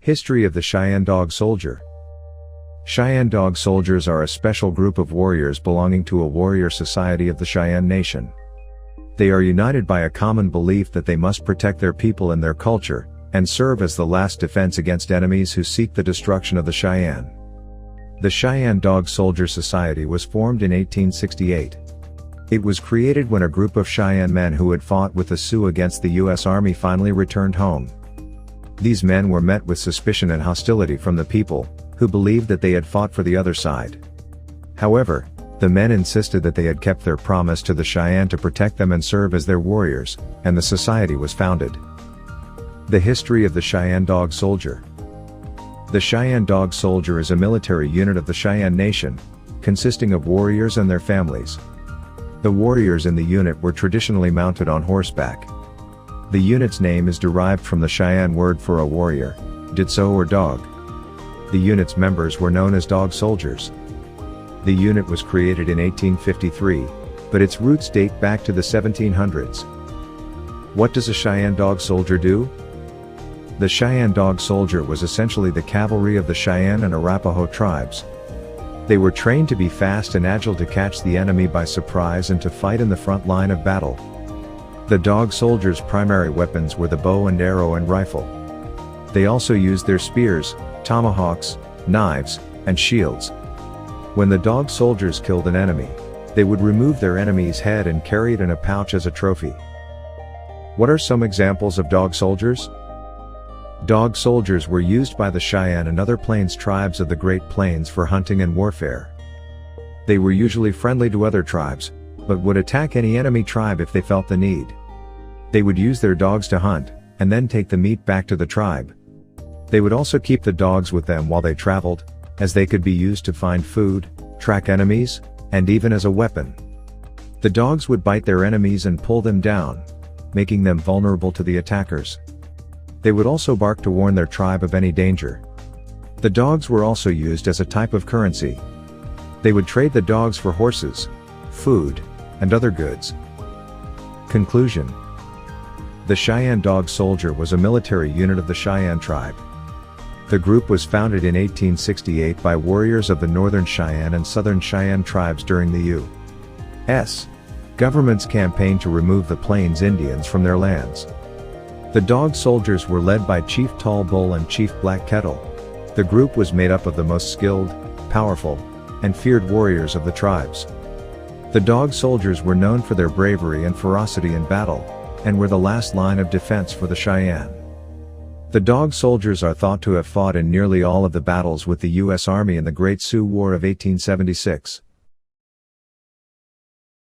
History of the Cheyenne Dog Soldier. Cheyenne Dog Soldiers are a special group of warriors belonging to a warrior society of the Cheyenne Nation. They are united by a common belief that they must protect their people and their culture, and serve as the last defense against enemies who seek the destruction of the Cheyenne. The Cheyenne Dog Soldier Society was formed in 1868. It was created when a group of Cheyenne men who had fought with the Sioux against the U.S. Army finally returned home. These men were met with suspicion and hostility from the people, who believed that they had fought for the other side. However, the men insisted that they had kept their promise to the Cheyenne to protect them and serve as their warriors, and the society was founded. The history of the Cheyenne Dog Soldier. The Cheyenne Dog Soldier is a military unit of the Cheyenne Nation, consisting of warriors and their families. The warriors in the unit were traditionally mounted on horseback. The unit's name is derived from the Cheyenne word for a warrior, nditso or dog. The unit's members were known as Dog Soldiers. The unit was created in 1853, but its roots date back to the 1700s. What does a Cheyenne Dog Soldier do? The Cheyenne Dog Soldier was essentially the cavalry of the Cheyenne and Arapaho tribes. They were trained to be fast and agile to catch the enemy by surprise and to fight in the front line of battle. The Dog Soldiers' primary weapons were the bow and arrow and rifle. They also used their spears, tomahawks, knives, and shields. When the Dog Soldiers killed an enemy, they would remove their enemy's head and carry it in a pouch as a trophy. What are some examples of Dog Soldiers? Dog Soldiers were used by the Cheyenne and other Plains tribes of the Great Plains for hunting and warfare. They were usually friendly to other tribes, but would attack any enemy tribe if they felt the need. They would use their dogs to hunt, and then take the meat back to the tribe. They would also keep the dogs with them while they traveled, as they could be used to find food, track enemies, and even as a weapon. The dogs would bite their enemies and pull them down, making them vulnerable to the attackers. They would also bark to warn their tribe of any danger. The dogs were also used as a type of currency. They would trade the dogs for horses, food, and other goods. Conclusion. The Cheyenne Dog Soldier was a military unit of the Cheyenne tribe. The group was founded in 1868 by warriors of the Northern Cheyenne and Southern Cheyenne tribes during the U.S. government's campaign to remove the Plains Indians from their lands. The Dog Soldiers were led by Chief Tall Bull and Chief Black Kettle. The group was made up of the most skilled, powerful, and feared warriors of the tribes. The Dog Soldiers were known for their bravery and ferocity in battle, and were the last line of defense for the Cheyenne. The Dog Soldiers are thought to have fought in nearly all of the battles with the U.S. Army in the Great Sioux War of 1876.